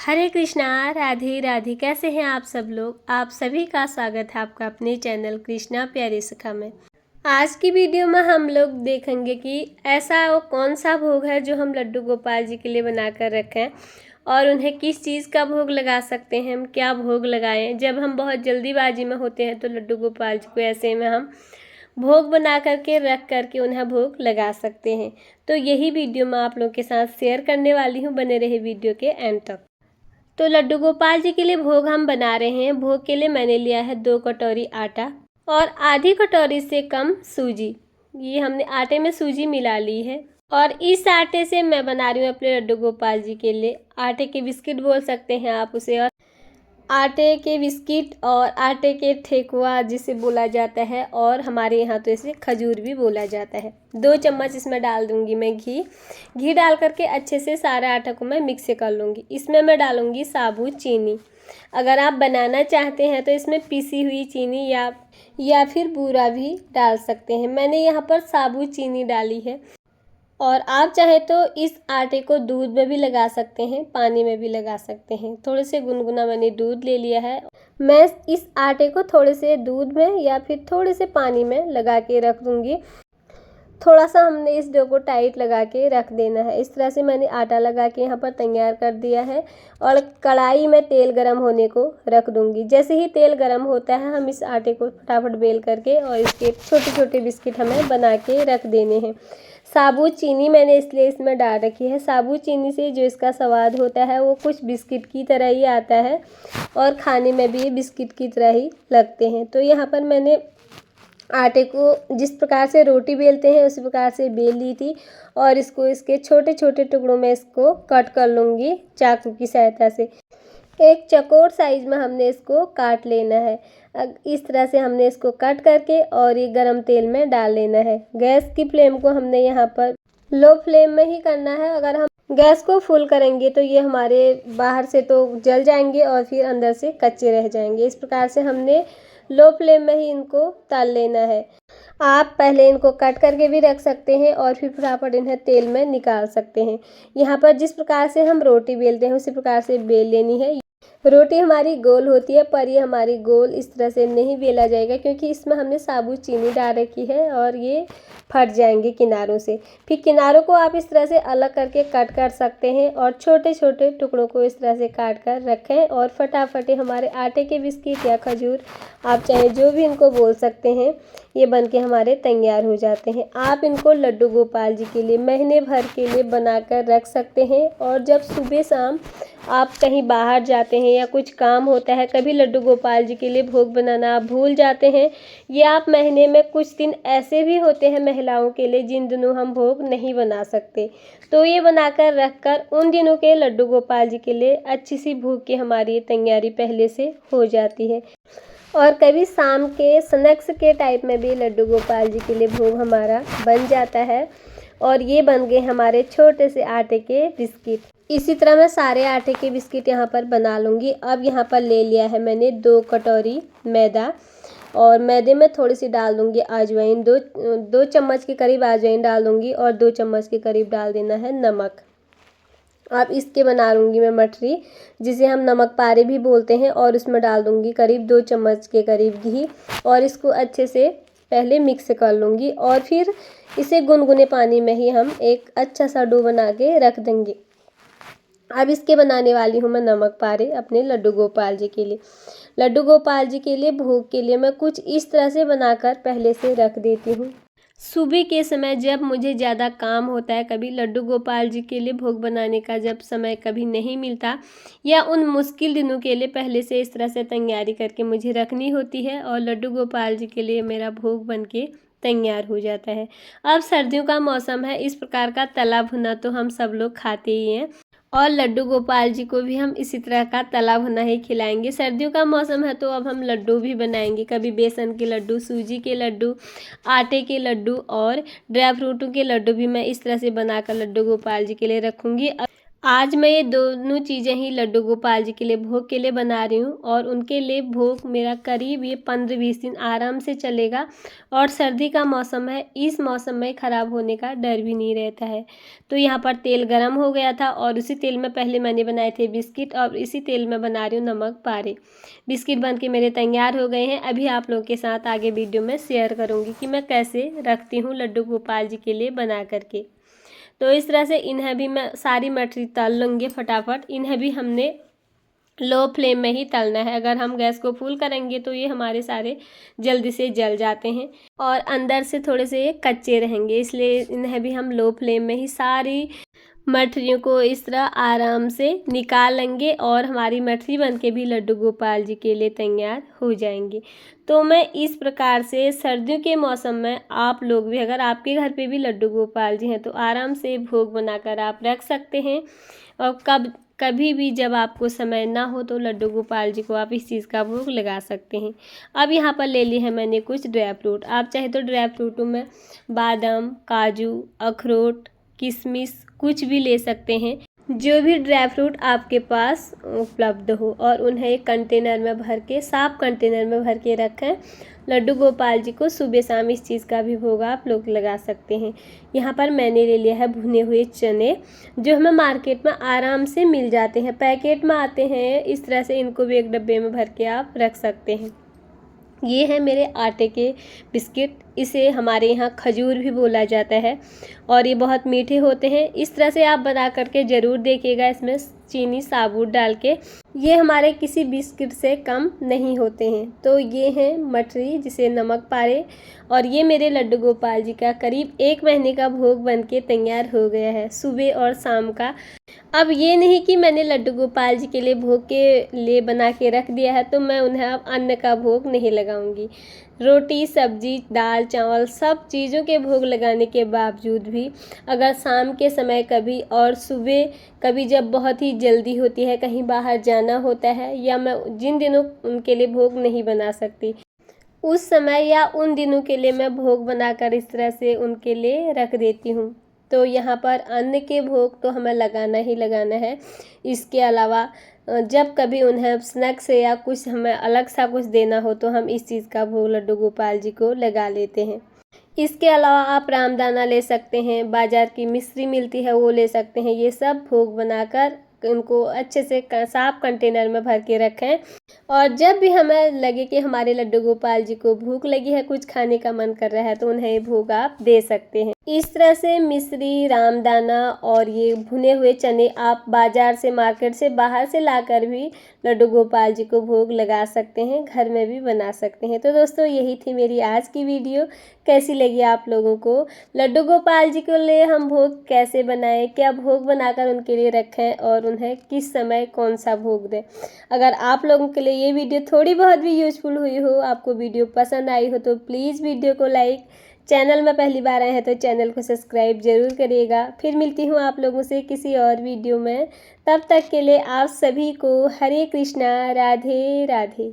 हरे कृष्णा, राधे राधे। कैसे हैं आप सब लोग। आप सभी का स्वागत है आपका अपने चैनल कृष्णा प्यारी सखा में। आज की वीडियो में हम लोग देखेंगे कि ऐसा वो कौन सा भोग है जो हम लड्डू गोपाल जी के लिए बनाकर रखें और उन्हें किस चीज़ का भोग लगा सकते हैं, हम क्या भोग लगाएं। जब हम बहुत जल्दीबाजी में होते हैं तो लड्डू गोपाल जी को ऐसे में हम भोग बना करके रख करके उन्हें भोग लगा सकते हैं। तो यही वीडियो मैं आप लोगों के साथ शेयर करने वाली हूँ, बने रहे वीडियो के एंड तक। तो लड्डू गोपाल जी के लिए भोग हम बना रहे हैं। भोग के लिए मैंने लिया है 2 कटोरी आटा और आधी कटोरी से कम सूजी। ये हमने आटे में सूजी मिला ली है और इस आटे से मैं बना रही हूँ अपने लड्डू गोपाल जी के लिए आटे के बिस्किट बोल सकते हैं आप उसे, और आटे के बिस्किट और आटे के ठेकुआ जिसे बोला जाता है, और हमारे यहाँ तो इसे खजूर भी बोला जाता है। 2 चम्मच इसमें डाल दूंगी मैं घी डाल करके अच्छे से सारा आटा को मैं मिक्स कर लूँगी। इसमें मैं डालूँगी साबुत चीनी। अगर आप बनाना चाहते हैं तो इसमें पिसी हुई चीनी या फिर बूरा भी डाल सकते हैं। मैंने यहाँ पर साबुत चीनी डाली है और आप चाहे तो इस आटे को दूध में भी लगा सकते हैं, पानी में भी लगा सकते हैं। थोड़े से गुनगुना मैंने दूध ले लिया है। मैं इस आटे को थोड़े से दूध में या फिर थोड़े से पानी में लगा के रख दूंगी। थोड़ा सा हमने इस डो को टाइट लगा के रख देना है। इस तरह से मैंने आटा लगा के यहाँ पर तैयार कर दिया है और कढ़ाई में तेल गरम होने को रख दूंगी। जैसे ही तेल गरम होता है हम इस आटे को फटाफट बेल करके और इसके छोटे छोटे बिस्किट हमें बना के रख देने हैं। साबुत चीनी मैंने इसलिए इसमें डाल रखी है। साबुत चीनी से जो इसका स्वाद होता है वो कुछ बिस्किट की तरह ही आता है और खाने में भी बिस्किट की तरह ही लगते हैं। तो यहाँ पर मैंने आटे को जिस प्रकार से रोटी बेलते हैं उसी प्रकार से बेल ली थी और इसके छोटे छोटे टुकड़ों में इसको कट कर लूँगी चाकू की सहायता से। एक चौकोर साइज में हमने इसको काट लेना है। इस तरह से हमने इसको कट करके और ये गरम तेल में डाल लेना है। गैस की फ्लेम को हमने यहाँ पर लो फ्लेम में ही करना है। अगर हम गैस को फुल करेंगे तो ये हमारे बाहर से तो जल जाएंगे और फिर अंदर से कच्चे रह जाएंगे। इस प्रकार से हमने लो फ्लेम में ही इनको तल लेना है। आप पहले इनको कट करके भी रख सकते हैं और फिर फटाफट इन्हें तेल में निकाल सकते हैं। यहाँ पर जिस प्रकार से हम रोटी बेलते हैं उसी प्रकार से बेल लेनी है। रोटी हमारी गोल होती है पर ये हमारी गोल इस तरह से नहीं बेला जाएगा क्योंकि इसमें हमने साबुत चीनी डाल रखी है और ये फट जाएंगे किनारों से। फिर किनारों को आप इस तरह से अलग करके कट कर सकते हैं और छोटे छोटे टुकड़ों को इस तरह से काट कर रखें और फटाफट हमारे आटे के बिस्किट या खजूर आप चाहे जो भी इनको बोल सकते हैं, ये बनके हमारे तैयार हो जाते हैं। आप इनको लड्डू गोपाल जी के लिए महीने भर के लिए बनाकर रख सकते हैं और जब सुबह शाम आप कहीं बाहर जाते हैं या कुछ काम होता है, कभी लड्डू गोपाल जी के लिए भोग बनाना आप भूल जाते हैं, या आप महीने में कुछ दिन ऐसे भी होते हैं महिलाओं के लिए जिन दिनों हम भोग नहीं बना सकते, तो ये बनाकर रखकर उन दिनों के लड्डू गोपाल जी के लिए अच्छी सी भोग की हमारी तैयारी पहले से हो जाती है। और कभी शाम के स्नैक्स के टाइप में भी लड्डू गोपाल जी के लिए भोग हमारा बन जाता है। और ये बन गए हमारे छोटे से आटे के बिस्किट। इसी तरह मैं सारे आटे के बिस्किट यहाँ पर बना लूँगी। अब यहाँ पर ले लिया है मैंने 2 कटोरी मैदा और मैदे में थोड़ी सी डाल दूँगी अजवाइन। 2 चम्मच के करीब अजवाइन डाल दूँगी और 2 चम्मच के करीब डाल देना है नमक। अब इसके बना लूँगी मैं मठरी, जिसे हम नमक पारे भी बोलते हैं, और उसमें डाल दूँगी करीब 2 चम्मच के करीब घी और इसको अच्छे से पहले मिक्स कर लूँगी और फिर इसे गुनगुने पानी में ही हम एक अच्छा सा डो बना के रख देंगे। अब इसके बनाने वाली हूँ मैं नमक पारे अपने लड्डू गोपाल जी के लिए। लड्डू गोपाल जी के लिए भोग के लिए मैं कुछ इस तरह से बनाकर पहले से रख देती हूँ। सुबह के समय जब मुझे ज़्यादा काम होता है, कभी लड्डू गोपाल जी के लिए भोग बनाने का जब समय कभी नहीं मिलता, या उन मुश्किल दिनों के लिए पहले से इस तरह से तैयारी करके मुझे रखनी होती है और लड्डू गोपाल जी के लिए मेरा भोग बनके तैयार हो जाता है। अब सर्दियों का मौसम है, इस प्रकार का तला भुना तो हम सब लोग खाते ही हैं और लड्डू गोपाल जी को भी हम इसी तरह का तला भुना ही खिलाएंगे। सर्दियों का मौसम है तो अब हम लड्डू भी बनाएंगे, कभी बेसन के लड्डू, सूजी के लड्डू, आटे के लड्डू और ड्राई फ्रूटों के लड्डू भी मैं इस तरह से बनाकर लड्डू गोपाल जी के लिए रखूँगी। आज मैं ये दोनों चीज़ें ही लड्डू गोपाल जी के लिए भोग के लिए बना रही हूँ और उनके लिए भोग मेरा करीब ये 15-20 दिन आराम से चलेगा। और सर्दी का मौसम है, इस मौसम में ख़राब होने का डर भी नहीं रहता है। तो यहाँ पर तेल गरम हो गया था और उसी तेल में पहले मैंने बनाए थे बिस्किट और इसी तेल में बना रही हूँ नमक पारे। बिस्किट बन के मेरे तैयार हो गए हैं। अभी आप लोगों के साथ आगे वीडियो में शेयर करूँगी कि मैं कैसे रखती हूँ लड्डू गोपाल जी के लिए बना करके। तो इस तरह से इन्हें भी मैं सारी मठरी तल लूँगी फटाफट। इन्हें भी हमने लो फ्लेम में ही तलना है। अगर हम गैस को फुल करेंगे तो ये हमारे सारे जल्दी से जल जाते हैं और अंदर से थोड़े से ये कच्चे रहेंगे, इसलिए इन्हें भी हम लो फ्लेम में ही सारी मठरियों को इस तरह आराम से निकाल लेंगे और हमारी मठरी बनके भी लड्डू गोपाल जी के लिए तैयार हो जाएंगे। तो मैं इस प्रकार से सर्दियों के मौसम में आप लोग भी, अगर आपके घर पे भी लड्डू गोपाल जी हैं तो आराम से भोग बनाकर आप रख सकते हैं। और कभी भी जब आपको समय ना हो तो लड्डू गोपाल जी को आप इस चीज़ का भोग लगा सकते हैं। अब यहाँ पर ले ली है मैंने कुछ ड्राई फ्रूट। आप चाहे तो ड्राई फ्रूटों में बादाम, काजू, अखरोट, किशमिश कुछ भी ले सकते हैं, जो भी ड्राई फ्रूट आपके पास उपलब्ध हो, और उन्हें एक कंटेनर में भर के, साफ कंटेनर में भर के रखें। लड्डू गोपाल जी को सुबह शाम इस चीज़ का भी भोग आप लोग लगा सकते हैं। यहाँ पर मैंने ले लिया है भुने हुए चने, जो हमें मार्केट में आराम से मिल जाते हैं, पैकेट में आते हैं। इस तरह से इनको भी एक डब्बे में भर के आप रख सकते हैं। ये है मेरे आटे के बिस्किट, इसे हमारे यहाँ खजूर भी बोला जाता है और ये बहुत मीठे होते हैं। इस तरह से आप बना करके ज़रूर देखिएगा, इसमें चीनी साबुत डाल के। ये हमारे किसी बिस्किट से कम नहीं होते हैं। तो ये हैं मठरी, जिसे नमक पारे, और ये मेरे लड्डू गोपाल जी का करीब 1 महीने का भोग बनके तैयार हो गया है, सुबह और शाम का। अब ये नहीं कि मैंने लड्डू गोपाल जी के लिए भोग के लिए बना के रख दिया है तो मैं उन्हें अब अन्न का भोग नहीं लगाऊंगी। रोटी, सब्जी, दाल, चावल सब चीज़ों के भोग लगाने के बावजूद भी अगर शाम के समय कभी और सुबह कभी जब बहुत ही जल्दी होती है, कहीं बाहर जाना होता है, या मैं जिन दिनों उनके लिए भोग नहीं बना सकती, उस समय या उन दिनों के लिए मैं भोग बनाकर इस तरह से उनके लिए रख देती हूँ। तो यहाँ पर अन्न के भोग तो हमें लगाना ही लगाना है। इसके अलावा जब कभी उन्हें स्नैक्स या कुछ हमें अलग सा कुछ देना हो तो हम इस चीज़ का भोग लड्डू गोपाल जी को लगा लेते हैं। इसके अलावा आप रामदाना ले सकते हैं, बाजार की मिश्री मिलती है वो ले सकते हैं। ये सब भोग बनाकर उनको अच्छे से साफ कंटेनर में भर के रखें, और जब भी हमें लगे कि हमारे लड्डू गोपाल जी को भूख लगी है, कुछ खाने का मन कर रहा है, तो उन्हें भोग आप दे सकते हैं। इस तरह से मिश्री, रामदाना और ये भुने हुए चने आप बाजार से, मार्केट से, बाहर से लाकर भी लड्डू गोपाल जी को भोग लगा सकते हैं, घर में भी बना सकते हैं। तो दोस्तों यही थी मेरी आज की वीडियो। कैसी लगी आप लोगों को? लड्डू गोपाल जी के लिए हम भोग कैसे बनाएं, क्या भोग बनाकर उनके लिए रखें और उन्हें किस समय कौन सा भोग दें? अगर आप लोगों के लिए ये वीडियो थोड़ी बहुत भी यूजफुल हुई हो, आपको वीडियो पसंद आई हो, तो प्लीज़ वीडियो को लाइक, चैनल में पहली बार आए हैं तो चैनल को सब्सक्राइब जरूर करिएगा। फिर मिलती हूँ आप लोगों से किसी और वीडियो में। तब तक के लिए आप सभी को हरे कृष्णा, राधे राधे।